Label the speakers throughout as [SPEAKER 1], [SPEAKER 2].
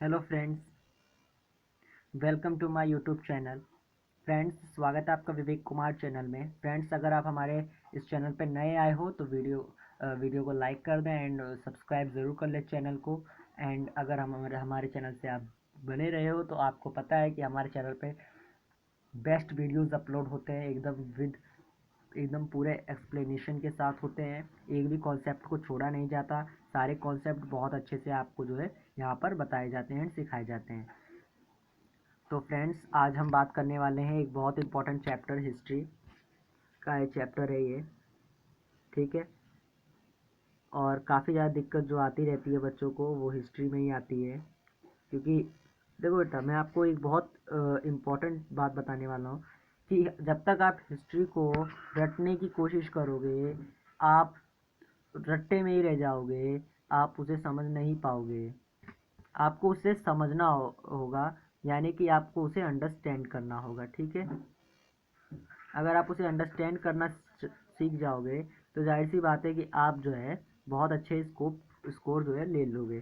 [SPEAKER 1] Hello friends, welcome to my YouTube channel. Friends, स्वागत है आपका विवेक कुमार चैनल में। फ्रेंड्स, अगर आप हमारे इस चैनल पर नए आए हो तो वीडियो को लाइक कर दें एंड सब्सक्राइब ज़रूर कर लें चैनल को। एंड अगर हमारे चैनल से आप बने रहे हो तो आपको पता है कि हमारे चैनल पे बेस्ट वीडियोस अपलोड होते हैं, एकदम पूरे एक्सप्लेनेशन के साथ होते हैं। एक भी कॉन्सेप्ट को छोड़ा नहीं जाता। सारे कॉन्सेप्ट बहुत अच्छे से आपको जो है यहाँ पर बताए जाते हैं, सिखाए जाते हैं। तो फ्रेंड्स, आज हम बात करने वाले हैं एक बहुत इम्पोर्टेंट चैप्टर, हिस्ट्री का एक चैप्टर है ये। ठीक है। और काफ़ी ज़्यादा दिक्कत जो आती रहती है बच्चों को वो हिस्ट्री में ही आती है, क्योंकि देखो बेटा, मैं आपको एक बहुत इम्पोर्टेंट बात बताने वाला हूँ कि जब तक आप हिस्ट्री को रटने की कोशिश करोगे, आप रट्टे में ही रह जाओगे, आप उसे समझ नहीं पाओगे। आपको उसे समझना होगा, यानी कि आपको उसे अंडरस्टैंड करना होगा। ठीक है। अगर आप उसे अंडरस्टैंड करना सीख जाओगे तो जाहिर सी बात है कि आप जो है बहुत अच्छे स्कोर जो है ले लोगे।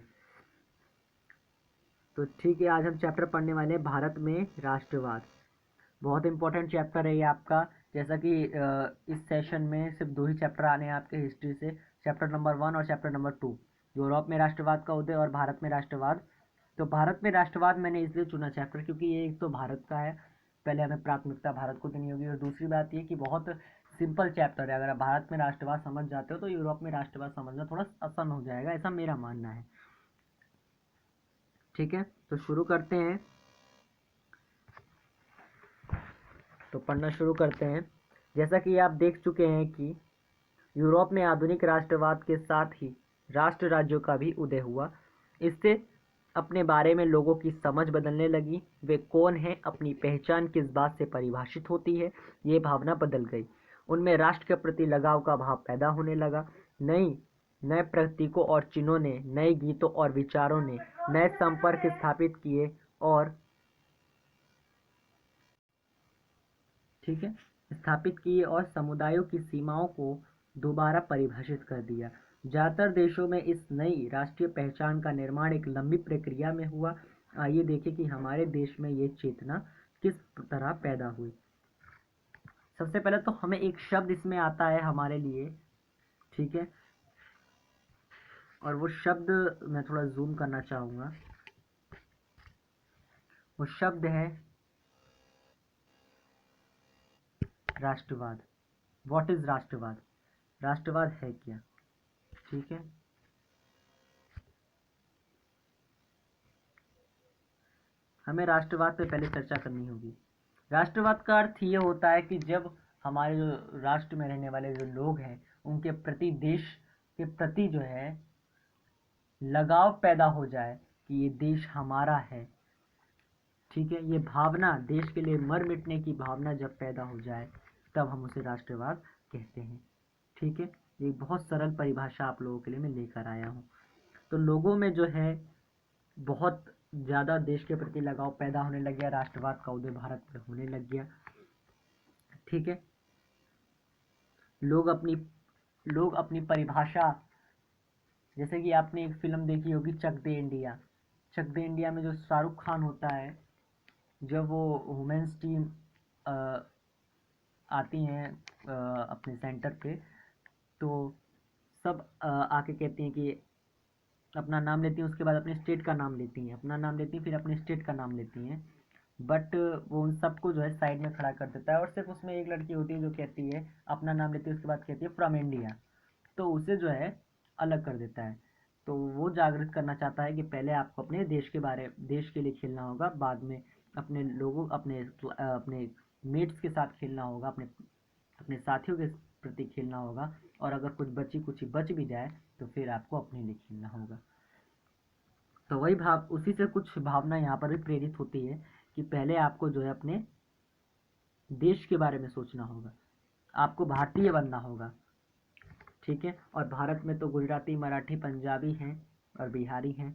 [SPEAKER 1] तो ठीक है, आज हम चैप्टर पढ़ने वाले हैं भारत में राष्ट्रवाद। बहुत इंपॉर्टेंट चैप्टर है ये आपका। जैसा कि इस सेशन में सिर्फ दो ही चैप्टर आने हैं आपके हिस्ट्री से, चैप्टर नंबर 1 और चैप्टर नंबर 2, यूरोप में राष्ट्रवाद का उदय और भारत में राष्ट्रवाद। तो भारत में राष्ट्रवाद मैंने इसलिए चुना चैप्टर क्योंकि ये एक तो भारत का है, पहले हमें प्राथमिकता भारत को देनी होगी। और दूसरी बात ये कि बहुत सिंपल चैप्टर है। अगर आप भारत में राष्ट्रवाद समझ जाते हो तो यूरोप में राष्ट्रवाद समझना थोड़ा आसान हो जाएगा, ऐसा मेरा मानना है। ठीक है, तो शुरू करते हैं। तो पढ़ना शुरू करते हैं। जैसा कि आप देख चुके हैं कि यूरोप में आधुनिक राष्ट्रवाद के साथ ही राष्ट्र राज्यों का भी उदय हुआ। इससे अपने बारे में लोगों की समझ बदलने लगी। वे कौन हैं, अपनी पहचान किस बात से परिभाषित होती है, ये भावना बदल गई। उनमें राष्ट्र के प्रति लगाव का भाव पैदा होने लगा। नए प्रतीकों और चिन्हों ने, नए गीतों और विचारों ने नए संपर्क स्थापित किए और ठीक है, स्थापित किए और समुदायों की सीमाओं को दोबारा परिभाषित कर दिया। ज़्यादातर देशों में इस नई राष्ट्रीय पहचान का निर्माण एक लंबी प्रक्रिया में हुआ। आइए देखें कि हमारे देश में ये चेतना किस तरह पैदा हुई। सबसे पहले तो हमें एक शब्द इसमें आता है हमारे लिए। ठीक है, और वो शब्द मैं थोड़ा जूम करना चाहूँगा। वो शब्द है राष्ट्रवाद। व्हाट इज़ राष्ट्रवाद? राष्ट्रवाद है क्या? ठीक है, हमें राष्ट्रवाद पे पहले चर्चा करनी होगी। राष्ट्रवाद का अर्थ ये होता है कि जब हमारे जो राष्ट्र में रहने वाले जो लोग हैं उनके प्रति, देश के प्रति जो है लगाव पैदा हो जाए कि ये देश हमारा है। ठीक है, ये भावना, देश के लिए मर मिटने की भावना जब पैदा हो जाए तब हम उसे राष्ट्रवाद कहते हैं। ठीक है, ये बहुत सरल परिभाषा आप लोगों के लिए मैं लेकर आया हूँ। तो लोगों में जो है बहुत ज़्यादा देश के प्रति लगाव पैदा होने लग गया, राष्ट्रवाद का उदय भारत में होने लग गया। ठीक है, लोग अपनी लोग अपनी परिभाषा, जैसे कि आपने एक फिल्म देखी होगी चक दे इंडिया। चक दे इंडिया में जो शाहरुख खान होता है, जब वो वुमेन्स टीम आती हैं अपने सेंटर पे, तो सब आके कहती हैं कि अपना नाम लेती हैं, उसके बाद अपने स्टेट का नाम लेती हैं, अपना नाम लेती हैं, फिर अपने स्टेट का नाम लेती हैं। बट वो उन सबको जो है साइड में खड़ा कर देता है और सिर्फ उसमें एक लड़की होती है जो कहती है, अपना नाम लेती है, उसके बाद कहती है फ्रॉम इंडिया। तो उसे जो है अलग कर देता है। तो वो जागृत करना चाहता है कि पहले आपको अपने देश के लिए खेलना होगा, बाद में अपने लोगों, अपने मेट्स के साथ खेलना होगा, अपने अपने साथियों के प्रति खेलना होगा। और अगर कुछ बच भी जाए तो फिर आपको अपने लिए खेलना होगा। तो वही भाव, उसी से कुछ भावना यहाँ पर भी प्रेरित होती है कि पहले आपको जो है अपने देश के बारे में सोचना होगा, आपको भारतीय बनना होगा। ठीक है, और भारत में तो गुजराती, मराठी, पंजाबी हैं और बिहारी हैं,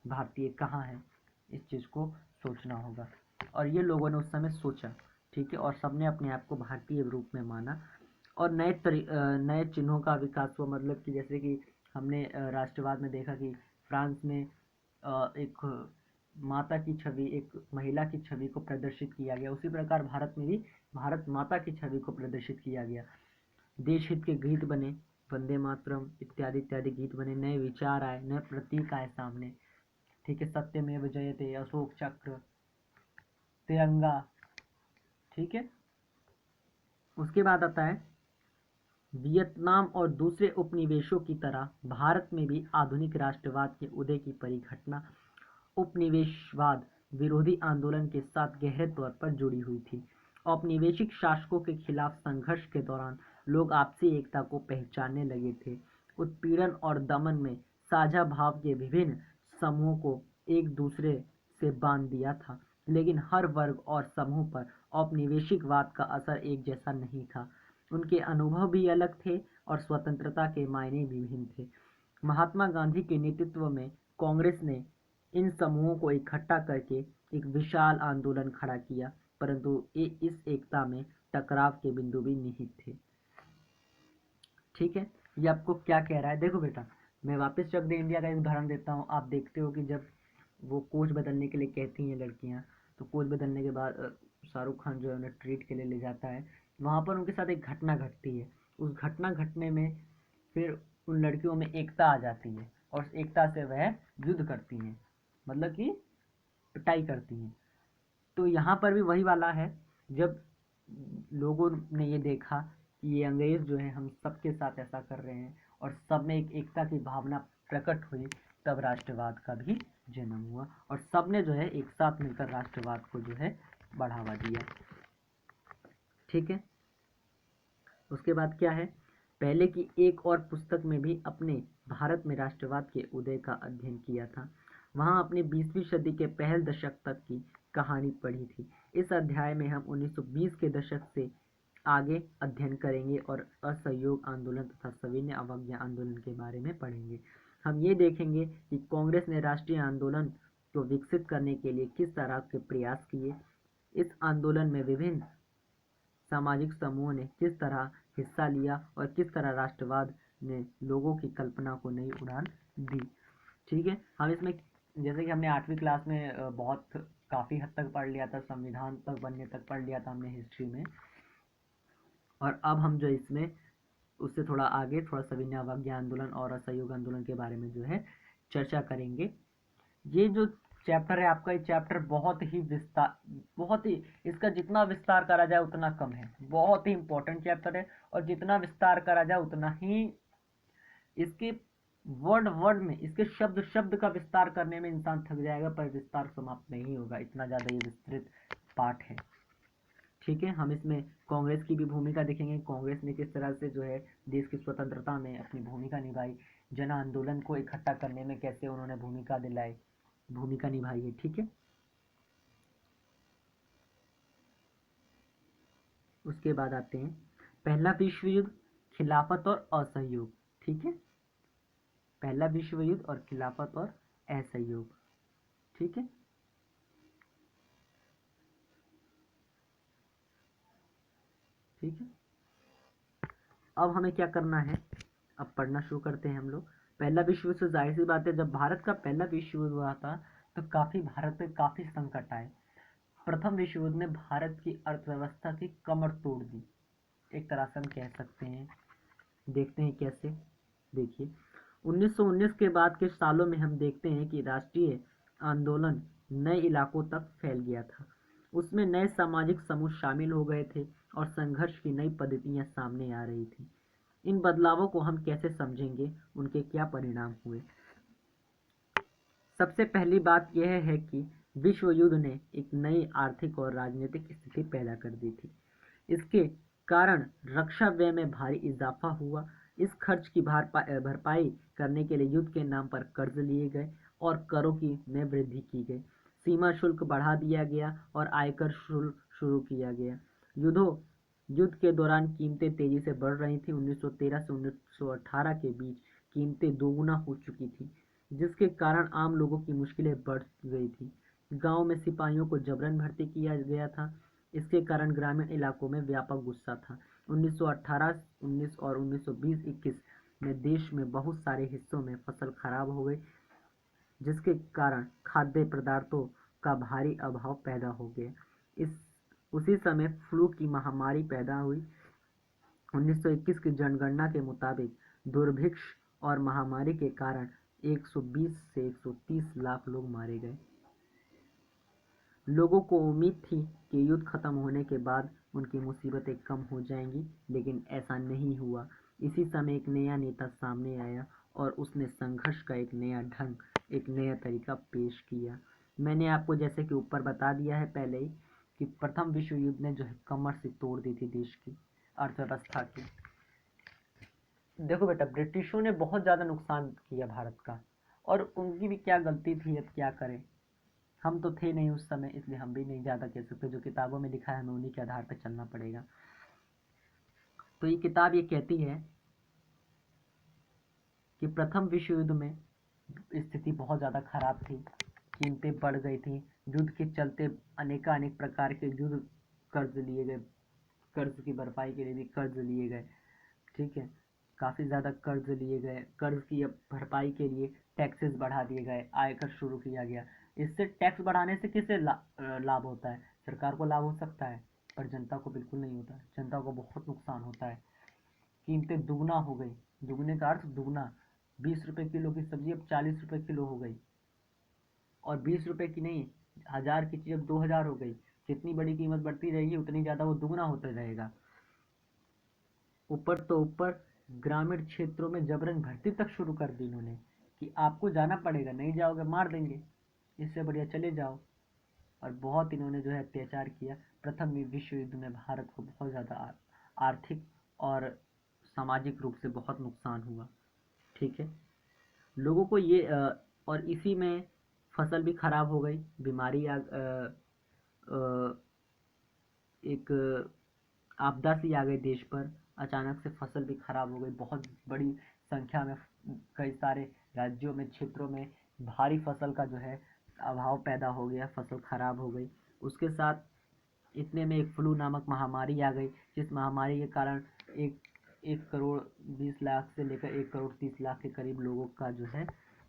[SPEAKER 1] भारतीय कहाँ हैं, इस चीज़ को सोचना होगा। और ये लोगों ने उस समय सोचा। ठीक है, और सबने अपने आप को भारतीय रूप में माना और नए चिन्हों का विकास हुआ। मतलब कि जैसे कि हमने राष्ट्रवाद में देखा कि फ्रांस में एक माता की छवि, एक महिला की छवि को प्रदर्शित किया गया। उसी प्रकार भारत में भी भारत माता की छवि को प्रदर्शित किया गया। देश हित के गीत बने, वंदे मातरम इत्यादि इत्यादि गीत बने, नए विचार आए, नए प्रतीक आए सामने। ठीक है, सत्यमेव जयते, अशोक चक्र, तिरंगा। ठीक है, उसके बाद आता है वियतनाम और दूसरे उपनिवेशों की तरह भारत में भी आधुनिक राष्ट्रवाद के उदय की परिघटना उपनिवेशवाद विरोधी आंदोलन के साथ गहरे तौर पर जुड़ी हुई थी। औपनिवेशिक शासकों के खिलाफ संघर्ष के दौरान लोग आपसी एकता को पहचानने लगे थे। उत्पीड़न और दमन में साझा भाव के विभिन्न समूहों को एक दूसरे से बांध दिया था, लेकिन हर वर्ग और समूह पर औपनिवेशिकवाद का असर एक जैसा नहीं था। उनके अनुभव भी अलग थे और स्वतंत्रता के मायने भी विभिन्न थे। महात्मा गांधी के नेतृत्व में कांग्रेस ने इन समूहों को इकट्ठा करके एक विशाल आंदोलन खड़ा किया, परंतु इस एकता में टकराव के बिंदु भी निहित थे। ठीक है, ये आपको क्या कह रहा है? देखो बेटा, मैं वापस चक दे इंडिया का एक उदाहरण देता हूँ। आप देखते हो कि जब वो कोच बदलने के लिए कहती हैं लड़कियाँ, तो कोच बदलने के बाद शाहरुख खान जो है उन्हें ट्रीट के लिए ले जाता है। वहाँ पर उनके साथ एक घटना घटती है। उस घटना घटने में फिर उन लड़कियों में एकता आ जाती है और उस एकता से वह युद्ध करती हैं, मतलब कि पिटाई करती हैं। तो यहाँ पर भी वही वाला है, जब लोगों ने ये देखा कि ये अंग्रेज जो है हम सबके साथ ऐसा कर रहे हैं और सब में एक एकता की भावना प्रकट हुई, तब राष्ट्रवाद का भी जन्म हुआ और सब ने जो है एक साथ मिलकर राष्ट्रवाद को जो है बढ़ावा दिया। ठीक है, उसके बाद क्या है, पहले की एक और पुस्तक में भी अपने भारत में राष्ट्रवाद के उदय का अध्ययन किया था। वहाँ अपने 20वीं सदी के पहले दशक तक की कहानी पढ़ी थी। इस अध्याय में हम 1920 के दशक से आगे अध्ययन करेंगे और असहयोग आंदोलन तथा सविनय अवज्ञा आंदोलन के बारे में पढ़ेंगे। हम ये देखेंगे कि कांग्रेस ने राष्ट्रीय आंदोलन को विकसित करने के लिए किस तरह के प्रयास किए। इस आंदोलन में विभिन्न सामाजिक समूहों ने किस तरह हिस्सा लिया और किस तरह राष्ट्रवाद ने लोगों की कल्पना को नई उड़ान दी। ठीक है, हम इसमें जैसे कि हमने 8वीं क्लास में बहुत काफ़ी हद तक पढ़ लिया था, संविधान तक बनने तक पढ़ लिया था हमने हिस्ट्री में, और अब हम जो इसमें उससे थोड़ा आगे थोड़ा सविनय अवज्ञा आंदोलन और असहयोग आंदोलन के बारे में जो है चर्चा करेंगे। ये जो चैप्टर है आपका, ये चैप्टर बहुत ही इसका जितना विस्तार करा जाए उतना कम है। बहुत ही इंपॉर्टेंट चैप्टर है और जितना विस्तार करा जाए उतना ही इसके वर्ड में, इसके शब्द शब्द का विस्तार करने में इंसान थक जाएगा, पर विस्तार समाप्त नहीं होगा, इतना ज़्यादा ये विस्तृत पाठ है। ठीक है, हम इसमें कांग्रेस की भी भूमिका देखेंगे, कांग्रेस ने किस तरह से जो है देश की स्वतंत्रता में अपनी भूमिका निभाई, जन आंदोलन को इकट्ठा करने में कैसे उन्होंने भूमिका निभाई है। ठीक है, उसके बाद आते हैं पहला विश्व युद्ध, खिलाफत और असहयोग। ठीक है, पहला विश्व युद्ध और खिलाफत और असहयोग। ठीक है, ठीक है, अब हमें क्या करना है, अब पढ़ना शुरू करते हैं हम लोग। पहला विश्व युद्ध से जाहिर सी बात है, जब भारत का पहला विश्व युद्ध हुआ था तो भारत पे काफ़ी संकट आए। प्रथम विश्व युद्ध ने भारत की अर्थव्यवस्था की कमर तोड़ दी, एक तरह से हम कह सकते हैं। देखते हैं कैसे। देखिए, 1919 के बाद के सालों में हम देखते हैं कि राष्ट्रीय आंदोलन नए इलाकों तक फैल गया था। उसमें नए सामाजिक समूह शामिल हो गए थे और संघर्ष की नई पद्धतियां सामने आ रही थी। इन बदलावों को हम कैसे समझेंगे, उनके क्या परिणाम हुए? सबसे पहली बात यह है कि विश्व युद्ध ने एक नई आर्थिक और राजनीतिक स्थिति पैदा कर दी थी। इसके कारण रक्षा व्यय में भारी इजाफा हुआ। इस खर्च की भरपाई करने के लिए युद्ध के नाम पर कर्ज लिए गए और करों की में वृद्धि की गई। सीमा शुल्क बढ़ा दिया गया और आयकर शुल्क शुरू किया गया। युद्ध के दौरान कीमतें तेजी से बढ़ रही थी। 1913 से 1918 के बीच कीमतें दोगुना हो चुकी थी, जिसके कारण आम लोगों की मुश्किलें बढ़ गई थी। गांव में सिपाहियों को जबरन भर्ती किया गया था। इसके कारण ग्रामीण इलाकों में व्यापक गुस्सा था। 1918, 19 और 1920-21 में देश में बहुत सारे हिस्सों में फसल खराब हो गई। जिसके कारण खाद्य पदार्थों का भारी अभाव पैदा हो गया। इस उसी समय फ्लू की महामारी पैदा हुई। 1921 की जनगणना के मुताबिक दुर्भिक्ष और महामारी के कारण 120 से 130 लाख लोग मारे गए। लोगों को उम्मीद थी कि युद्ध खत्म होने के बाद उनकी मुसीबतें कम हो जाएंगी, लेकिन ऐसा नहीं हुआ। इसी समय एक नया नेता सामने आया और उसने संघर्ष का एक नया ढंग, एक नया तरीका पेश किया। मैंने आपको जैसे कि ऊपर बता दिया है पहले ही कि प्रथम विश्व युद्ध ने जो है कमर से तोड़ दी थी देश की अर्थव्यवस्था की। देखो बेटा, ब्रिटिशों ने बहुत ज़्यादा नुकसान किया भारत का, और उनकी भी क्या गलती थी, अब क्या करें। हम तो थे नहीं उस समय, इसलिए हम भी नहीं ज़्यादा कह सकते। जो किताबों में लिखा है हमें उन्हीं के आधार पर चलना पड़ेगा। तो ये किताब ये कहती है कि प्रथम विश्व युद्ध में स्थिति बहुत ज़्यादा खराब थी, कीमतें बढ़ गई थी। युद्ध के चलते अनेक प्रकार के युद्ध कर्ज लिए गए, कर्ज की भरपाई के लिए भी कर्ज लिए गए। ठीक है, काफ़ी ज़्यादा कर्ज लिए गए। कर्ज की भरपाई के लिए टैक्सेस बढ़ा दिए गए, आयकर शुरू किया गया। इससे टैक्स बढ़ाने से किसे लाभ होता है? सरकार को लाभ हो सकता है, पर जनता को बिल्कुल नहीं होता। जनता को बहुत नुकसान होता है। कीमतें दुगना हो गई, दुगने का अर्थ दुगना। 20 रुपए किलो की सब्जी अब 40 रुपए किलो हो गई, और 20 रुपए की नहीं, 1000 की चीज़ अब 2000 हो गई। जितनी बड़ी कीमत बढ़ती रहेगी उतनी ज़्यादा वो दुगना होता रहेगा। ऊपर तो ऊपर ग्रामीण क्षेत्रों में जबरन भर्ती तक शुरू कर दी इन्होंने कि आपको जाना पड़ेगा, नहीं जाओगे मार देंगे, इससे बढ़िया चले जाओ। और बहुत इन्होंने जो है अत्याचार किया। प्रथम विश्व युद्ध में भारत को बहुत ज़्यादा आर्थिक और सामाजिक रूप से बहुत नुकसान हुआ। ठीक है, लोगों को ये और इसी में फसल भी खराब हो गई, बीमारी एक आपदा सी आ गई देश पर। अचानक से फसल भी खराब हो गई, बहुत बड़ी संख्या में कई सारे राज्यों में, क्षेत्रों में भारी फसल का जो है अभाव पैदा हो गया, फसल खराब हो गई। उसके साथ इतने में एक फ्लू नामक महामारी आ गई, जिस महामारी के कारण एक 1 करोड़ 20 लाख से लेकर 1 करोड़ 30 लाख के करीब लोगों का जो है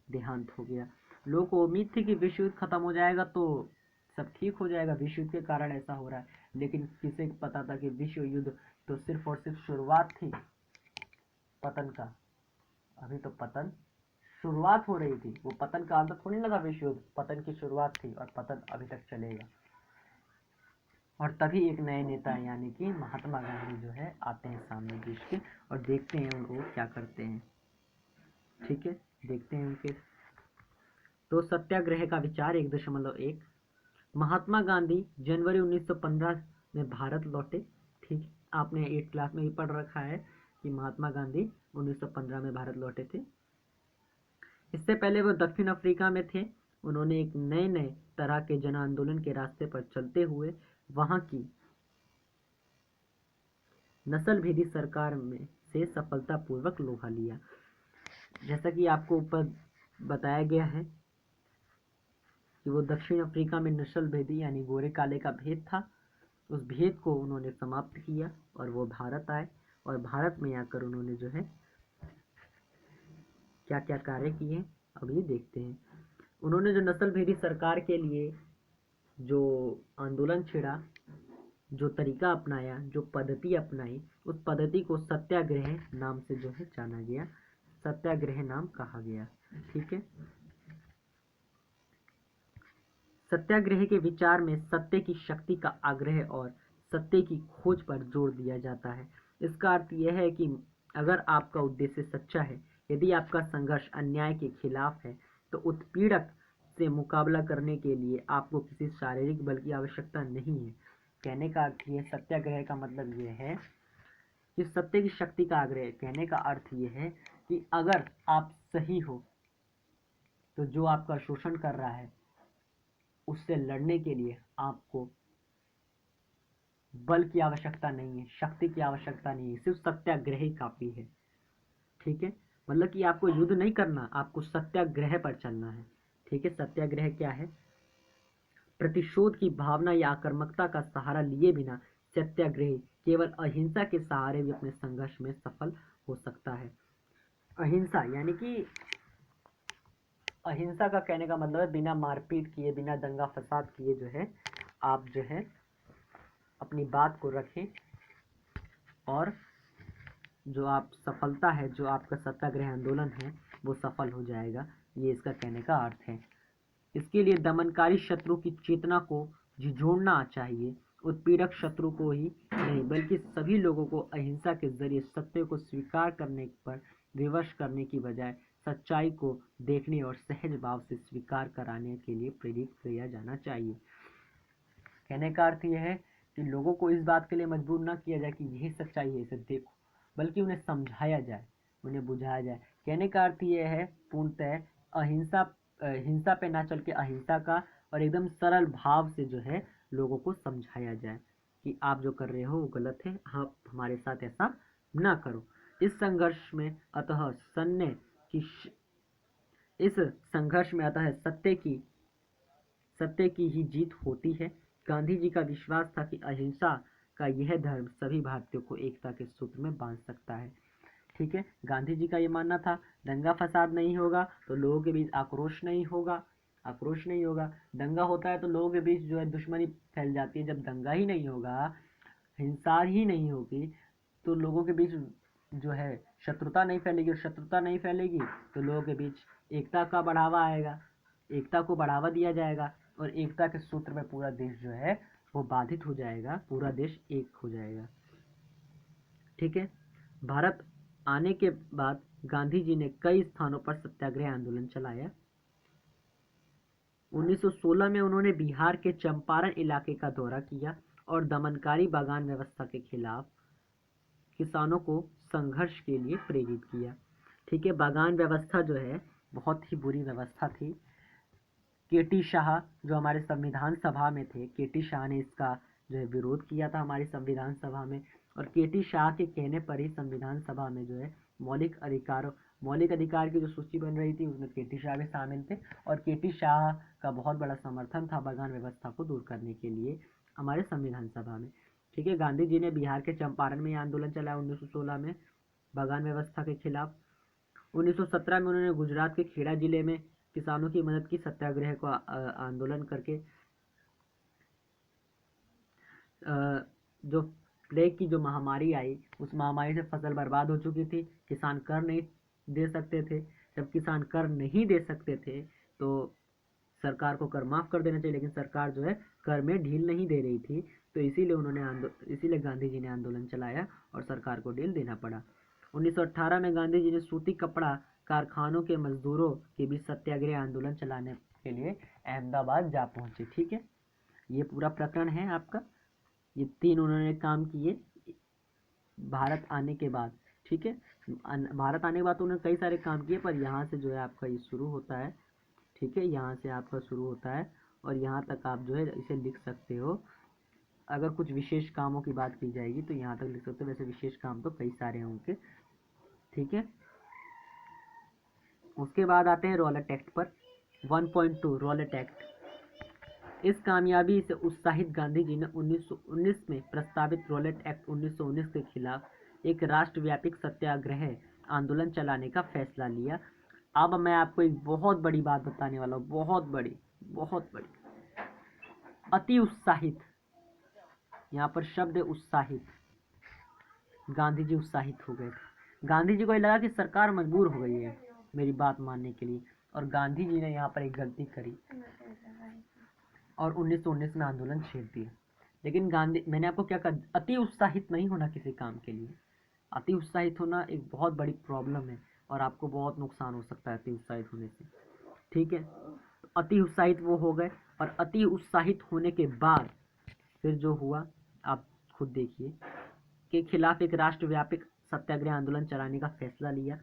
[SPEAKER 1] देहांत हो गया। लोगों को उम्मीद थी कि विश्व युद्ध खत्म हो जाएगा तो सब ठीक हो जाएगा, विश्व युद्ध के कारण ऐसा हो रहा है। लेकिन किसे पता था कि विश्व युद्ध तो सिर्फ और सिर्फ शुरुआत थी पतन का। अभी तो पतन शुरुआत हो रही थी, वो पतन का अंत थोड़ी लगा। विश्व युद्ध पतन की शुरुआत थी, और पतन अभी तक चलेगा। और तभी एक नए नेता यानी कि महात्मा गांधी जो है आते हैं सामने देश के, और देखते हैं उनको क्या करते हैं। ठीक है, देखते हैं उनके। तो सत्याग्रह का विचार 1.1। महात्मा गांधी जनवरी 1915 में भारत लौटे। ठीक, आपने 8 क्लास में भी पढ़ रखा है कि महात्मा गांधी 1915 में भारत लौटे थे। इससे पहले वो दक्षिण अफ्रीका में थे। उन्होंने एक नए तरह के जन आंदोलन के रास्ते पर चलते हुए वहां की नस्ल भेदी सरकार में से सफलतापूर्वक लोहा लिया। जैसा कि आपको ऊपर बताया गया है कि वो दक्षिण अफ्रीका में नस्ल भेदी यानी गोरे काले का भेद था, उस भेद को उन्होंने समाप्त किया और वो भारत आए। और भारत में आकर उन्होंने जो है क्या क्या कार्य किए अब ये देखते हैं। उन्होंने जो नस्ल भेदी सरकार के लिए जो आंदोलन छेड़ा, जो तरीका अपनाया, जो पद्धति अपनाई, उस पद्धति को सत्याग्रह नाम से जो है जाना गया, सत्याग्रह नाम कहा गया। ठीक है, सत्याग्रह के विचार में सत्य की शक्ति का आग्रह और सत्य की खोज पर जोर दिया जाता है। इसका अर्थ यह है कि अगर आपका उद्देश्य सच्चा है, यदि आपका संघर्ष अन्याय के खिलाफ है, तो उत्पीड़क से मुकाबला करने के लिए आपको किसी शारीरिक बल की आवश्यकता नहीं है। कहने का अर्थ ये, सत्याग्रह का मतलब ये है कि सत्य की शक्ति का आग्रह। कहने का अर्थ ये है कि अगर आप सही हो तो जो आपका शोषण कर रहा है उससे लड़ने के लिए आपको बल की आवश्यकता नहीं है, शक्ति की आवश्यकता नहीं है, सिर्फ सत्याग्रह ही काफी है। ठीक है, मतलब कि आपको युद्ध नहीं करना, आपको सत्याग्रह पर चलना है। ठीक है, सत्याग्रह क्या है? प्रतिशोध की भावना या आक्रामकता का सहारा लिए बिना सत्याग्रही केवल अहिंसा के सहारे भी अपने संघर्ष में सफल हो सकता है। अहिंसा यानी कि अहिंसा का कहने का मतलब है बिना मारपीट किए, बिना दंगा फसाद किए जो है आप जो है अपनी बात को रखें, और जो आप सफलता है, जो आपका सत्याग्रह आंदोलन है वो सफल हो जाएगा। ये इसका कहने का अर्थ है। इसके लिए दमनकारी शत्रु की चेतना को झिझोड़ना चाहिए। उत्पीड़क शत्रु को ही नहीं बल्कि सभी लोगों को अहिंसा के जरिए सत्य को स्वीकार करने पर विवश करने की बजाय सच्चाई को देखने और सहज भाव से स्वीकार कराने के लिए प्रेरित किया जाना चाहिए। कहने का अर्थ यह है कि लोगों को इस बात के लिए मजबूर ना किया जाए कि यही सच्चाई है, इसे देखो, बल्कि उन्हें समझाया जाए, उन्हें बुझाया जाए। कहने का अर्थ यह है पूर्णतः हिंसा पे ना चल के अहिंसा का, और एकदम सरल भाव से जो है लोगों को समझाया जाए कि आप जो कर रहे हो वो गलत है, आप हमारे साथ ऐसा ना करो। इस संघर्ष में अतः सत्य की ही जीत होती है। गांधी जी का विश्वास था कि अहिंसा का यह धर्म सभी भारतीयों को एकता के सूत्र में बांध सकता है। ठीक है, गांधी जी का ये मानना था दंगा फसाद नहीं होगा तो लोगों के बीच आक्रोश नहीं होगा, दंगा होता है तो लोगों के बीच जो है दुश्मनी फैल जाती है। जब दंगा ही नहीं होगा, हिंसा ही नहीं होगी, तो लोगों के बीच जो है शत्रुता नहीं फैलेगी, और शत्रुता नहीं फैलेगी तो लोगों के बीच एकता का बढ़ावा आएगा, एकता को बढ़ावा दिया जाएगा, और एकता के सूत्र में पूरा देश जो है वो बाधित हो जाएगा, पूरा देश एक हो जाएगा। ठीक है, भारत आने के बाद गांधी जी ने कई स्थानों पर सत्याग्रह आंदोलन चलाया। 1916 में उन्होंने बिहार के चंपारण इलाके का दौरा किया और दमनकारी बागान व्यवस्था के खिलाफ किसानों को संघर्ष के लिए प्रेरित किया। ठीक है, बागान व्यवस्था जो है बहुत ही बुरी व्यवस्था थी। केटी शाह जो हमारे संविधान सभा में थे, केटी शाह ने इसका जो है विरोध किया था हमारी संविधान सभा में, और केटी शाह के कहने पर ही संविधान सभा में जो है मौलिक अधिकार की जो सूची बन रही थी उसमें केटी शाह भी शामिल थे, और केटी शाह का बहुत बड़ा समर्थन था बागान व्यवस्था को दूर करने के लिए हमारे संविधान सभा में। ठीक है, गांधी जी ने बिहार के चंपारण में आंदोलन चलाया 1916 में बागान व्यवस्था के खिलाफ। 1917 में उन्होंने गुजरात के खेड़ा जिले में किसानों की मदद की, सत्याग्रह को आंदोलन करके। जो प्लेग की जो महामारी आई, उस महामारी से फसल बर्बाद हो चुकी थी, किसान कर नहीं दे सकते थे। जब किसान कर नहीं दे सकते थे तो सरकार को कर माफ कर देना चाहिए, लेकिन सरकार जो है कर में ढील नहीं दे रही थी, तो इसीलिए गांधी जी ने आंदोलन चलाया और सरकार को ढील देना पड़ा। 1918 में गांधी जी ने सूती कपड़ा कारखानों के मजदूरों के बीच सत्याग्रह आंदोलन चलाने के लिए अहमदाबाद जा पहुंचे। ठीक है, ये पूरा प्रकरण है आपका। ये 3 उन्होंने काम किए भारत आने के बाद। ठीक है, भारत आने के बाद तो उन्होंने कई सारे काम किए, पर यहाँ से जो है आपका ये शुरू होता है। ठीक है, यहाँ से आपका शुरू होता है और यहाँ तक आप जो है इसे लिख सकते हो। अगर कुछ विशेष कामों की बात की जाएगी तो यहाँ तक लिख सकते हो, वैसे विशेष काम तो कई सारे होंगे। ठीक है, उसके बाद आते हैं रॉलेट एक्ट पर। 1.2 रॉलेट एक्ट। इस कामयाबी से उत्साहित गांधी जी ने 1919 में प्रस्तावित रॉलेट एक्ट 1919 के खिलाफ एक राष्ट्रव्यापी सत्याग्रह आंदोलन चलाने का फैसला लिया। अब मैं आपको एक बहुत बड़ी बात बताने वाला हूँ, बहुत बड़ी। अति उत्साहित, यहाँ पर शब्द है उत्साहित। गांधी जी उत्साहित हो गए थे। गांधी जी को ये लगा कि सरकार मजबूर हो गई है मेरी बात मानने के लिए, और गांधी जी ने यहाँ पर एक गलती करी और 1919 में आंदोलन छेड़ दिया। लेकिन मैंने आपको क्या कहा, अति उत्साहित नहीं होना किसी काम के लिए। अति उत्साहित होना एक बहुत बड़ी प्रॉब्लम है और आपको बहुत नुकसान हो सकता है अति उत्साहित होने से। ठीक है, तो अति उत्साहित वो हो गए, और अति उत्साहित होने के बाद फिर जो हुआ आप खुद देखिए, के खिलाफ एक राष्ट्रव्यापी सत्याग्रह आंदोलन चलाने का फैसला लिया।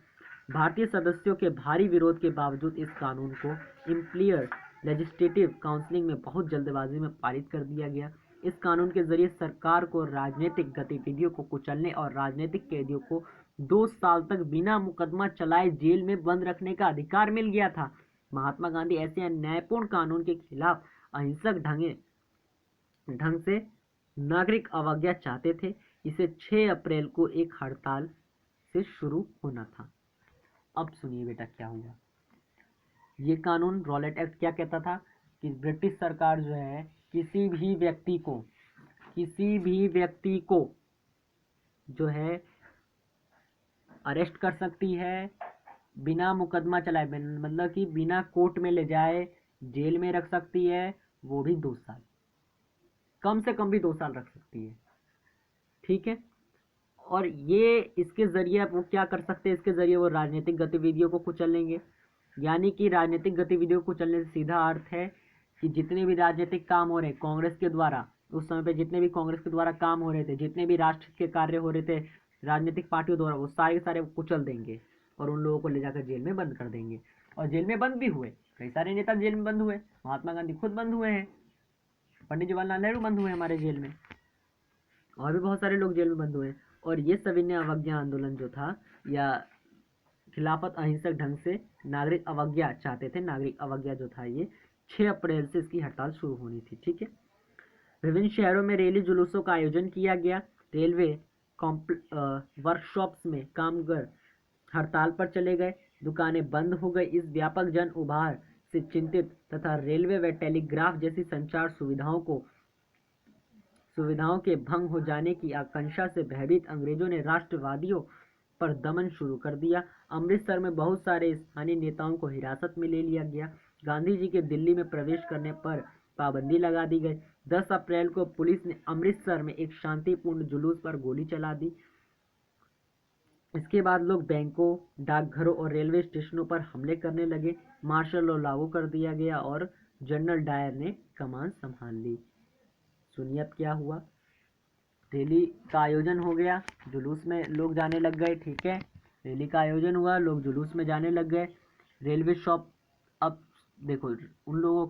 [SPEAKER 1] भारतीय सदस्यों के भारी विरोध के बावजूद इस कानून को इम्प्लीयर लेजिस्लेटिव काउंसिलिंग में बहुत जल्दबाजी में पारित कर दिया गया। इस कानून के जरिए सरकार को राजनीतिक गतिविधियों को कुचलने और राजनीतिक कैदियों को 2 साल तक बिना मुकदमा चलाए जेल में बंद रखने का अधिकार मिल गया था। महात्मा गांधी ऐसे अन्यायपूर्ण कानून के खिलाफ अहिंसक ढंग से नागरिक अवज्ञा चाहते थे। इसे 6 अप्रैल को एक हड़ताल से शुरू होना था। अब सुनिए बेटा क्या हुआ। ये कानून रॉलेट एक्ट क्या कहता था कि ब्रिटिश सरकार जो है किसी भी व्यक्ति को जो है अरेस्ट कर सकती है, बिना मुकदमा चलाए, मतलब कि बिना कोर्ट में ले जाए जेल में रख सकती है, वो भी 2 साल, कम से कम भी 2 साल रख सकती है। ठीक है। और ये इसके जरिए वो क्या कर सकते हैं, इसके जरिए वो राजनीतिक गतिविधियों को कुचलेंगे। यानी कि राजनीतिक गतिविधियों को कुचलने से सीधा अर्थ है कि जितने भी राजनीतिक काम हो रहे कांग्रेस के द्वारा, उस समय पे जितने भी कांग्रेस के द्वारा काम हो रहे थे, जितने भी राष्ट्र के कार्य हो रहे थे राजनीतिक पार्टियों द्वारा, वो सारे के सारे कुचल देंगे और उन लोगों को ले जाकर जेल में बंद कर देंगे। और जेल में बंद भी हुए, कई सारे नेता जेल में बंद हुए, महात्मा गांधी खुद बंद हुए हैं, पंडित जवाहरलाल नेहरू बंद हुए हमारे जेल में, और भी बहुत सारे लोग जेल में बंद हुए। और ये सविनय अवज्ञा आंदोलन जो था, या खिलाफत अहिंसक ढंग से नागरिक अवज्ञा चाहते थे, नागरिक अवज्ञा जो था ये 6 अप्रैल से इसकी हड़ताल शुरू होनी थी। ठीक है। विभिन्न शहरों में रैली जुलूसों का आयोजन किया गया। रेलवे वर्कशॉप्स में कामगार हड़ताल पर चले गए, दुकानें बंद हो गई। इस व्यापक जन उभार से चिंतित तथा रेलवे व टेलीग्राफ जैसी संचार सुविधाओं के भंग हो जाने की आशंका से भयभीत अंग्रेजों ने राष्ट्रवादियों पर दमन शुरू कर दिया। अमृतसर में बहुत सारे स्थानीय नेताओं को हिरासत में ले लिया गया। गांधी जी के दिल्ली में प्रवेश करने पर पाबंदी लगा दी गई। 10 अप्रैल को पुलिस ने अमृतसर में एक शांतिपूर्ण जुलूस पर गोली चला दी। इसके बाद लोग बैंकों, डाकघरों और रेलवे स्टेशनों पर हमले करने लगे। मार्शल लॉ लागू कर दिया गया और जनरल डायर ने कमान संभाल ली। सुनिए अब क्या हुआ। रैली का आयोजन हो गया, जुलूस में लोग जाने लग गए। ठीक है। रैली का आयोजन हुआ, लोग जुलूस में जाने लग गए। रेलवे शॉप, अब देखो उन लोगों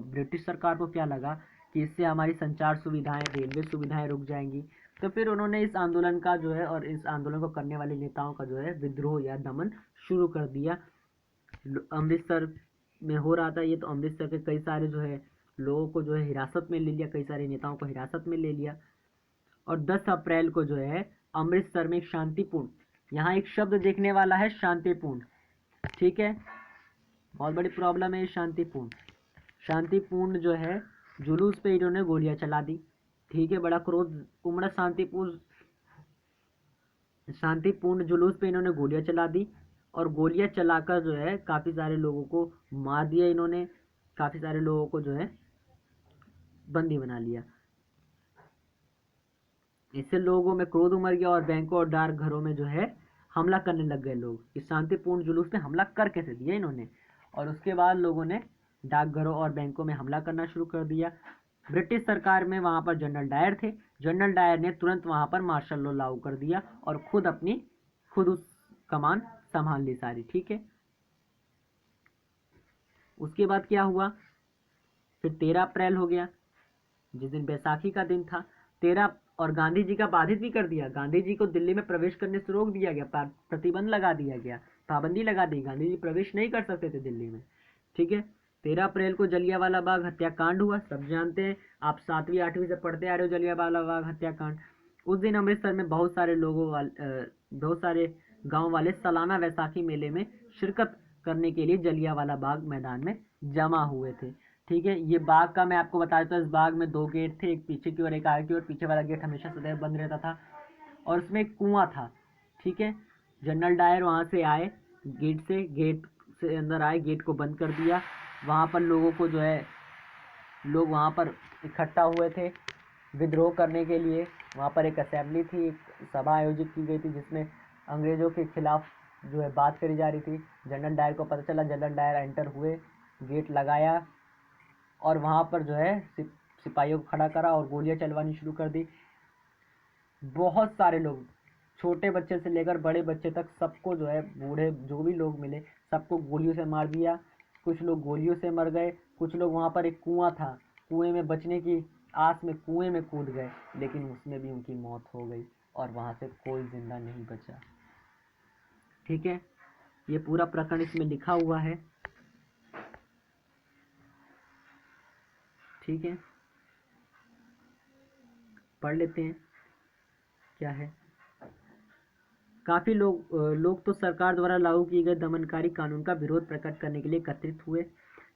[SPEAKER 1] ब्रिटिश सरकार को क्या लगा कि इससे हमारी संचार सुविधाएं, रेलवे सुविधाएं रुक जाएंगी। तो फिर उन्होंने इस आंदोलन का जो है, और इस आंदोलन को करने वाले नेताओं का जो है विद्रोह या दमन शुरू कर दिया। अमृतसर में हो रहा था ये, तो अमृतसर के कई सारे जो है लोगों को जो है हिरासत में ले लिया, कई सारे नेताओं को हिरासत में ले लिया। और 10 अप्रैल को जो है अमृतसर में एक शांतिपूर्ण, यहाँ एक शब्द देखने वाला है, शांतिपूर्ण। ठीक है। बहुत बड़ी प्रॉब्लम है शांतिपूर्ण। शांतिपूर्ण जो है जुलूस पे इन्होंने गोलियां चला दी। ठीक है। बड़ा क्रोध उमड़ा शांतिपूर्ण जुलूस पे इन्होंने गोलियां चला दी, और गोलियां चलाकर जो है काफी सारे लोगों को मार दिया इन्होंने, काफी सारे लोगों को जो है बंदी बना लिया। इससे लोगों में क्रोध उमड़ गया और बैंकों और डाकघरों में जो है हमला करने लग गए लोग। इस शांतिपूर्ण जुलूस में हमला कर कैसे दिया इन्होंने, और उसके बाद लोगों ने डाकघरों और बैंकों में हमला करना शुरू कर दिया। ब्रिटिश सरकार में वहां पर जनरल डायर थे। जनरल डायर ने तुरंत वहां पर मार्शल लॉ लागू कर दिया और खुद उस कमान संभाल ली सारी। ठीक है। उसके बाद क्या हुआ, फिर 13 अप्रैल हो गया, जिस दिन बैसाखी का दिन था। 13, और गांधी जी का बाधित भी कर दिया। गांधी जी को दिल्ली में प्रवेश करने से रोक दिया गया, प्रतिबंध लगा दिया गया, पाबंदी लगा दी, गांधी जी प्रवेश नहीं कर सकते थे दिल्ली में। ठीक है। 13 अप्रैल को जलियांवाला बाग हत्याकांड हुआ, सब जानते हैं, आप 7वीं 8वीं से पढ़ते आ रहे हो जलियांवाला बाग हत्याकांड। उस दिन अमृतसर में बहुत सारे गांव वाले सालाना वैसाखी मेले में शिरकत करने के लिए जलियांवाला बाग मैदान में जमा हुए थे। ठीक है। ये बाग का मैं आपको बता देता हूँ, इस बाग में 2 गेट थे, एक पीछे की ओर एक आगे की ओर। पीछे वाला गेट हमेशा सदैव बंद रहता था, और उसमें एक कुआं था। ठीक है। जनरल डायर वहां से आए, गेट से अंदर आए, गेट को बंद कर दिया। वहां पर लोगों को जो है, लोग वहां पर इकट्ठा हुए थे विद्रोह करने के लिए। वहां पर एक असेंबली थी, एक सभा आयोजित की गई थी जिसमें अंग्रेजों के खिलाफ जो है बात करी जा रही थी। जनरल डायर को पता चला, जनरल डायर एंटर हुए, गेट लगाया, और वहां पर जो है सिपाहियों को खड़ा करा और गोलियां चलवानी शुरू कर दी। बहुत सारे लोग, छोटे बच्चे से लेकर बड़े बच्चे तक, सबको जो है, बूढ़े जो भी लोग मिले सबको गोलियों से मार दिया। कुछ लोग गोलियों से मर गए, कुछ लोग, वहां पर एक कुआं था, कुएं में बचने की आस में कुएं में कूद गए, लेकिन उसमें भी उनकी मौत हो गई और वहां से कोई जिंदा नहीं बचा। ठीक है। ये पूरा प्रकरण इसमें लिखा हुआ है। ठीक है। पढ़ लेते हैं क्या है। काफ़ी लोग तो सरकार द्वारा लागू किए गए दमनकारी कानून का विरोध प्रकट करने के लिए एकत्रित हुए।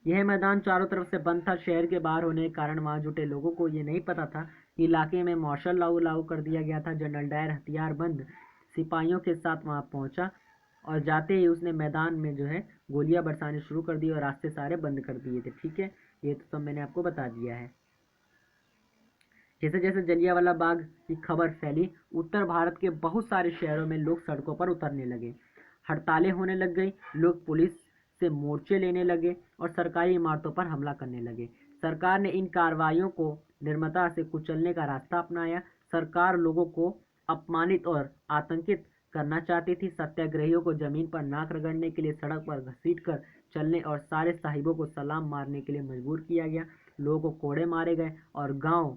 [SPEAKER 1] यह मैदान चारों तरफ से बंद था। शहर के बाहर होने के कारण वहां जुटे लोगों को ये नहीं पता था कि इलाके में मार्शल लॉ लागू कर दिया गया था। जनरल डायर हथियारबंद सिपाहियों के साथ वहां पहुंचा और जाते ही उसने मैदान में जो है गोलियां बरसानी शुरू कर दी और रास्ते सारे बंद कर दिए थे। ठीक है, ये तो सब मैंने आपको बता दिया है। जैसे जैसे जलियांवाला बाग की खबर फैली, उत्तर भारत के बहुत सारे शहरों में लोग सड़कों पर उतरने लगे। हड़तालें होने लग गई, लोग पुलिस से मोर्चे लेने लगे और सरकारी इमारतों पर हमला करने लगे। सरकार ने इन कार्रवाइयों को निर्ममता से कुचलने का रास्ता अपनाया। सरकार लोगों को अपमानित और आतंकित करना चाहती थी। सत्याग्रहियों को जमीन पर नाक रगड़ने के लिए सड़क पर घसीट कर चलने और सारे साहिबों को सलाम मारने के लिए मजबूर किया गया। लोगों को कोड़े मारे गए और गांव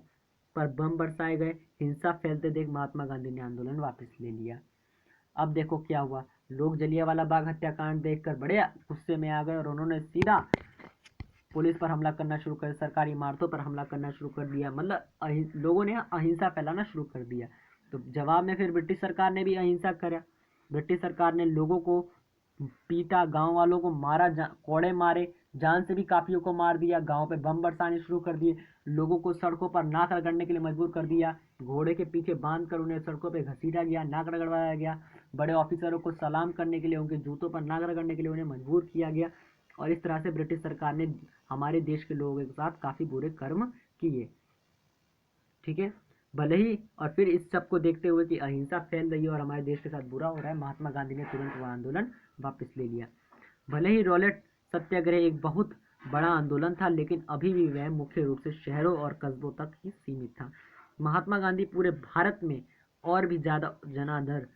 [SPEAKER 1] पर बम बरसाए गए। हिंसा फैलते देख महात्मा गांधी ने आंदोलन वापस ले लिया। अब देखो क्या हुआ, लोग जलियांवाला बाग हत्याकांड देखकर बड़े गुस्से में आ गए और उन्होंने सीधा पुलिस पर हमला करना शुरू कर, सरकारी इमारतों पर हमला करना शुरू कर दिया। मतलब लोगों ने अहिंसा फैलाना शुरू कर दिया। तो जवाब में फिर ब्रिटिश सरकार ने भी अहिंसा करा। ब्रिटिश सरकार ने लोगों को पीटा, गांव वालों को मारा, कोड़े मारे, जान से भी काफियों को मार दिया, गांव पे बम बरसाने शुरू कर दिए, लोगों को सड़कों पर नाक रगड़ने के लिए मजबूर कर दिया, घोड़े के पीछे बांध कर उन्हें सड़कों पे घसीटा गया, नाक रगड़वाया गया, बड़े ऑफिसरों को सलाम करने के लिए उनके जूतों पर नाक रगड़ने के लिए उन्हें मजबूर किया गया। और इस तरह से ब्रिटिश सरकार ने हमारे देश के लोगों के साथ काफी बुरे कर्म किए। ठीक है, भले ही और फिर इस सब को देखते हुए कि अहिंसा फैल रही है और हमारे देश के साथ बुरा हो रहा है, महात्मा गांधी ने तुरंत वह आंदोलन वापस ले लिया। भले ही रॉलेट सत्याग्रह एक बहुत बड़ा आंदोलन था, लेकिन अभी भी वह मुख्य रूप से शहरों और कस्बों तक ही सीमित था। महात्मा गांधी पूरे भारत में और भी ज्यादा जनाधार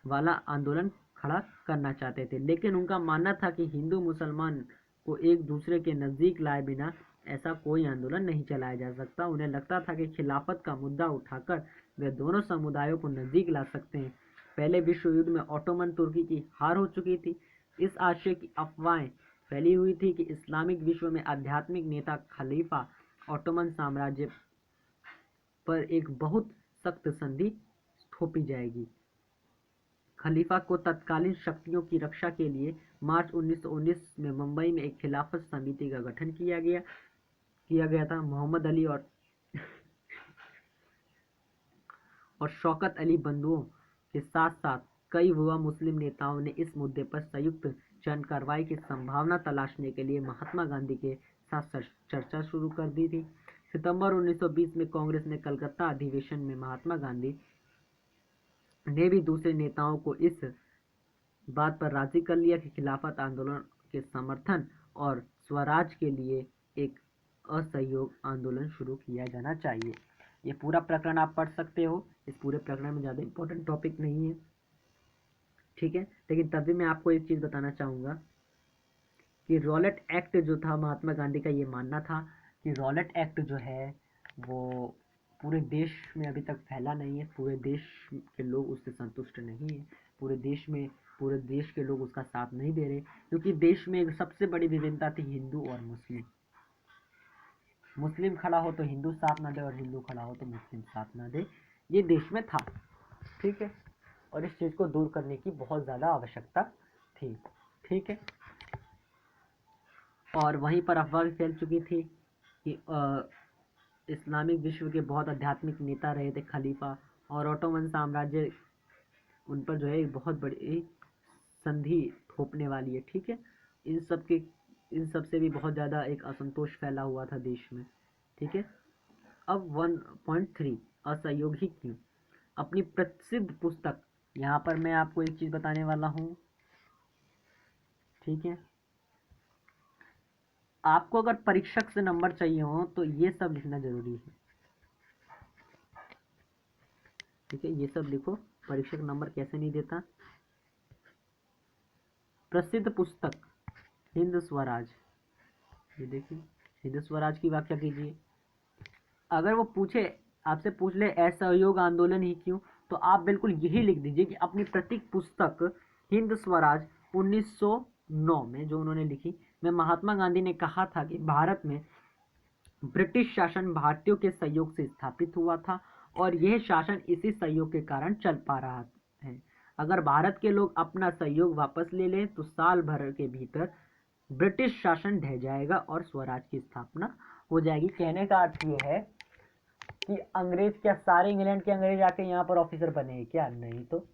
[SPEAKER 1] वाला आंदोलन खड़ा करना चाहते थे, लेकिन उनका मानना था कि हिंदू मुसलमान को एक दूसरे के नज़दीक लाए बिना ऐसा कोई आंदोलन नहीं चलाया जा सकता। उन्हें लगता था कि खिलाफत का मुद्दा उठाकर वे दोनों समुदायों को नज़दीक ला सकते हैं। पहले विश्व युद्ध में ऑटोमन तुर्की की हार हो चुकी थी। इस आशय की अफवाहें फैली हुई थी कि इस्लामिक विश्व में आध्यात्मिक नेता खलीफा ऑटोमन साम्राज्य पर एक बहुत सख्त संधि थोपी जाएगी। खलीफा को तत्कालीन शक्तियों की रक्षा के लिए मार्च 1919 में मुंबई में एक खिलाफत समिति का गठन किया गया था। मोहम्मद अली और शौकत अली बंधुओं के साथ साथ कई युवा मुस्लिम नेताओं ने इस मुद्दे पर संयुक्त जन कार्रवाई की संभावना तलाशने के लिए महात्मा गांधी के साथ चर्चा शुरू कर दी थी। सितंबर 1920 में कांग्रेस ने कलकत्ता अधिवेशन में महात्मा गांधी ने भी दूसरे नेताओं को इस बात पर राजी कर लिया कि खिलाफत आंदोलन के समर्थन और स्वराज के लिए एक असहयोग आंदोलन शुरू किया जाना चाहिए। ये पूरा प्रकरण आप पढ़ सकते हो। इस पूरे प्रकरण में ज़्यादा इंपॉर्टेंट टॉपिक नहीं है, ठीक है, लेकिन तभी मैं आपको एक चीज़ बताना चाहूँगा कि रॉलेट एक्ट जो था, महात्मा गांधी का ये मानना था कि रॉलेट एक्ट जो है वो पूरे देश में अभी तक फैला नहीं है। पूरे देश के लोग उससे संतुष्ट नहीं है। पूरे देश के लोग उसका साथ नहीं दे रहे, क्योंकि देश में एक सबसे बड़ी विभिन्नता थी हिंदू और मुस्लिम। मुस्लिम खड़ा हो तो हिंदू साथ ना दे और हिंदू खड़ा हो तो मुस्लिम साथ ना दे, ये देश में था। ठीक है, और इस चीज़ को दूर करने की बहुत ज़्यादा आवश्यकता थी। ठीक है, और वहीं पर अफवाह फैल चुकी थी कि इस्लामिक विश्व के बहुत आध्यात्मिक नेता रहे थे खलीफा, और ऑटोमन साम्राज्य उन पर जो है एक बहुत बड़ी संधि थोपने वाली है। ठीक है, इन सब से भी बहुत ज़्यादा एक असंतोष फैला हुआ था देश में। ठीक है, अब 1.3 असहयोगी क्यों। अपनी प्रसिद्ध पुस्तक, यहाँ पर मैं आपको एक चीज़ बताने वाला हूँ। ठीक है, आपको अगर परीक्षक से नंबर चाहिए हो तो ये सब लिखना जरूरी है। ठीक है, ये सब लिखो, परीक्षक नंबर कैसे नहीं देता। प्रसिद्ध पुस्तक हिंद स्वराज, ये देखिए, हिंद स्वराज की व्याख्या कीजिए। अगर वो आपसे पूछ ले असहयोग आंदोलन ही क्यों, तो आप बिल्कुल यही लिख दीजिए कि अपनी प्रतीक पुस्तक हिंद स्वराज 1909 में जो उन्होंने लिखी, में महात्मा गांधी ने कहा था कि भारत में ब्रिटिश शासन भारतीयों के सहयोग से स्थापित हुआ था और यह शासन इसी सहयोग के कारण चल पा रहा है। अगर भारत के लोग अपना सहयोग वापस ले लें तो साल भर के भीतर ब्रिटिश शासन ढह जाएगा और स्वराज की स्थापना हो जाएगी। कहने का अर्थ ये है कि अंग्रेज क्या सारे इंग्लैंड के अंग्रेज आके यहाँ पर ऑफिसर बने हैं क्या? नहीं, तो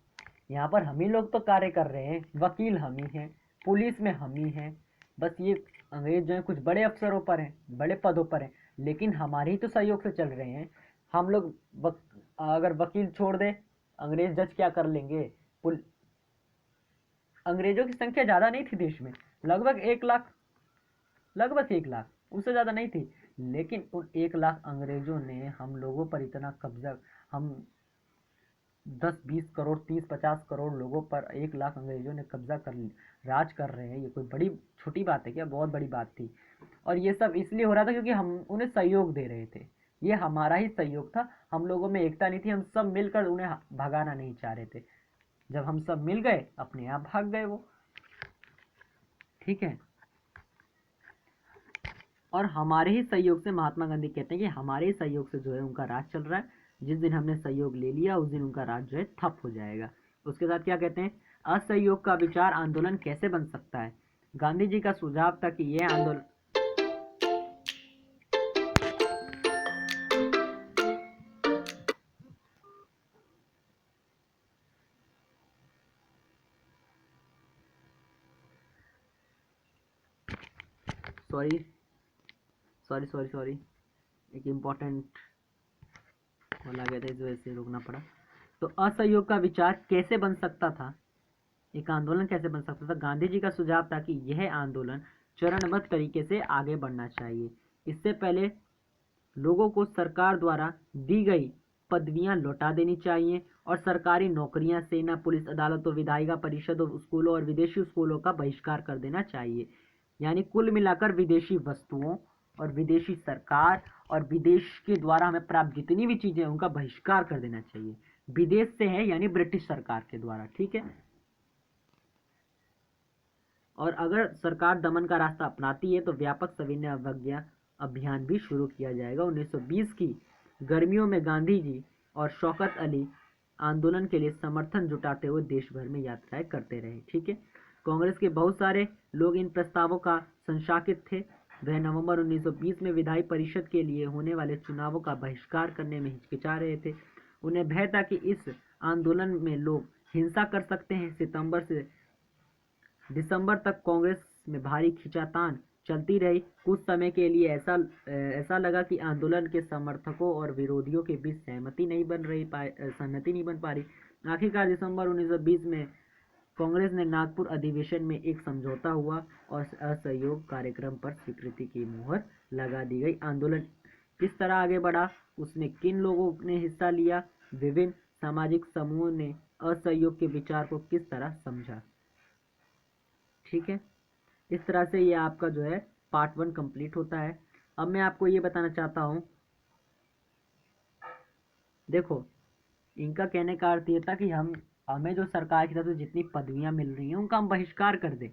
[SPEAKER 1] यहाँ पर हम ही लोग तो कार्य कर रहे हैं, वकील हम ही हैं, पुलिस में हम ही हैं। बस ये अंग्रेज जो है कुछ बड़े अफसरों पर हैं, बड़े पदों पर हैं, लेकिन हमारे ही तो सहयोग से चल रहे हैं। हम लोग अगर वकील छोड़ दे, अंग्रेज जज क्या कर लेंगे? अंग्रेजों की संख्या ज़्यादा नहीं थी देश में, लगभग 1 लाख, लगभग 1 लाख, उससे ज़्यादा नहीं थी। लेकिन उन 1 लाख अंग्रेजों ने हम लोगों पर इतना कब्जा, हम 10-20 करोड़ 30-50 करोड़ लोगों पर 1 लाख अंग्रेजों ने कब्जा कर राज कर रहे हैं। ये कोई बड़ी छोटी बात है क्या? बहुत बड़ी बात थी। और ये सब इसलिए हो रहा था क्योंकि हम उन्हें सहयोग दे रहे थे। ये हमारा ही सहयोग था, हम लोगों में एकता नहीं थी, हम सब मिलकर उन्हें भगाना नहीं चाह रहे थे। जब हम सब मिल गए, अपने आप भाग गए वो। ठीक है। और हमारे ही सहयोग से, महात्मा गांधी कहते हैं कि हमारे ही सहयोग से जो है उनका राज चल रहा है। जिस दिन हमने सहयोग ले लिया उस दिन उनका राज जो है ठप हो जाएगा। उसके साथ क्या कहते हैं, असहयोग का विचार आंदोलन कैसे बन सकता है? गांधी जी का सुझाव था कि यह आंदोलन सॉरी सॉरी सॉरी सॉरी एक इम्पोर्टेंट कॉल आ गया था, इस वजह से रोकना पड़ा। तो असहयोग का विचार कैसे बन सकता था, एक आंदोलन कैसे बन सकता था? गांधी जी का सुझाव था कि यह आंदोलन चरणबद्ध तरीके से आगे बढ़ना चाहिए। इससे पहले लोगों को सरकार द्वारा दी गई पदवियां लौटा देनी चाहिए और सरकारी नौकरियां, सेना, पुलिस, अदालतों, विधायिका परिषदों, स्कूलों और विदेशी स्कूलों का बहिष्कार कर देना चाहिए। यानी कुल मिलाकर विदेशी वस्तुओं और विदेशी सरकार और विदेश के द्वारा हमें प्राप्त जितनी भी चीजें हैं उनका बहिष्कार कर देना चाहिए। विदेश से है यानी ब्रिटिश सरकार के द्वारा। ठीक है। और अगर सरकार दमन का रास्ता अपनाती है तो व्यापक सविनय अवज्ञा अभियान भी शुरू किया जाएगा। 1920 की गर्मियों में गांधी जी और शौकत अली आंदोलन के लिए समर्थन जुटाते हुए देश भर में यात्राएं करते रहे। ठीक है। कांग्रेस के बहुत सारे लोग इन प्रस्तावों का संशाकित थे। वह नवंबर 1920 में विधायी परिषद के लिए होने वाले चुनावों का बहिष्कार करने में हिचकिचा रहे थे। उन्हें भय था कि इस आंदोलन में लोग हिंसा कर सकते हैं। सितंबर से दिसंबर तक कांग्रेस में भारी खींचातान चलती रही। कुछ समय के लिए ऐसा लगा कि आंदोलन के समर्थकों और विरोधियों के बीच सहमति नहीं बन पा रही। आखिरकार दिसंबर 1920 में कांग्रेस ने नागपुर अधिवेशन में एक समझौता हुआ और असहयोग कार्यक्रम पर स्वीकृति की मुहर लगा दी गई। आंदोलन किस तरह आगे बढ़ा, उसमें किन लोगों ने हिस्सा लिया, विभिन्न सामाजिक समूहों ने असहयोग के विचार को किस तरह समझा। ठीक है। इस तरह से ये आपका जो है पार्ट 1 कंप्लीट होता है। अब मैं आपको ये बताना चाहता हूँ, देखो इनका कहने का अर्थ ये था कि हमें जो सरकार की तरफ से जितनी पदवियां मिल रही हैं उनका हम बहिष्कार कर दें।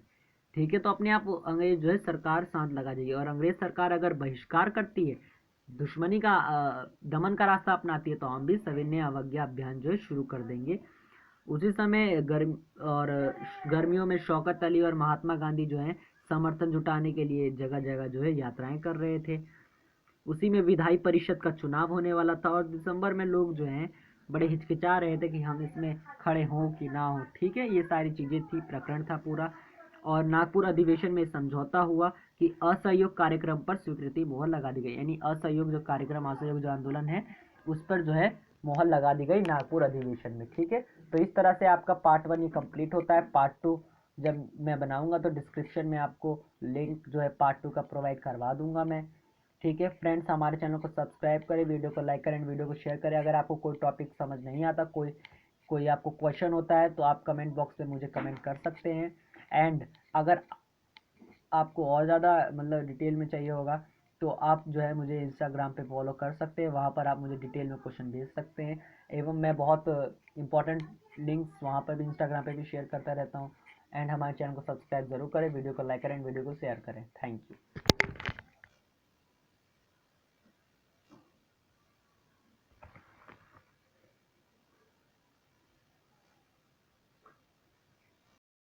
[SPEAKER 1] ठीक है। तो अपने आप अंग्रेज जो है सरकार शांत लगा जाएगी। और अंग्रेज सरकार अगर बहिष्कार करती है, दुश्मनी का दमन का रास्ता अपनाती है, तो हम भी सविनय अवज्ञा अभियान जो है शुरू कर देंगे। उसी समय गर्मियों में शौकत अली और महात्मा गांधी जो है समर्थन जुटाने के लिए जगह जगह जो है यात्राएं कर रहे थे। उसी में विधायी परिषद का चुनाव होने वाला था और दिसंबर में लोग जो हैं बड़े हिचकिचा रहे थे कि हम इसमें खड़े हों कि ना हो। ठीक है। ये सारी चीज़ें थी, प्रकरण था पूरा। और नागपुर अधिवेशन में समझौता हुआ कि असहयोग कार्यक्रम पर स्वीकृति मोहर लगा दी गई। यानी असहयोग जो कार्यक्रम, असहयोग जो आंदोलन है उस पर जो है मोहर लगा दी गई नागपुर अधिवेशन में। ठीक है। तो इस तरह से आपका पार्ट 1 ये कंप्लीट होता है। पार्ट 2 जब मैं बनाऊंगा तो डिस्क्रिप्शन में आपको लिंक जो है पार्ट 2 का प्रोवाइड करवा दूंगा मैं। ठीक है फ्रेंड्स, हमारे चैनल को सब्सक्राइब करें, वीडियो को लाइक करें, वीडियो को शेयर करें। अगर आपको कोई टॉपिक समझ नहीं आता, कोई आपको क्वेश्चन होता है तो आप कमेंट बॉक्स में मुझे कमेंट कर सकते हैं। एंड अगर आपको और ज़्यादा मतलब डिटेल में चाहिए होगा तो आप जो है मुझे इंस्टाग्राम पे फॉलो कर सकते हैं। वहाँ पर आप मुझे डिटेल में क्वेश्चन भेज सकते हैं। एवं मैं बहुत इंपॉर्टेंट लिंक्स वहाँ पर भी, इंस्टाग्राम पे भी शेयर करता रहता हूँ। एंड हमारे चैनल को सब्सक्राइब जरूर करें, वीडियो को लाइक करें, वीडियो को शेयर करें। Thank you.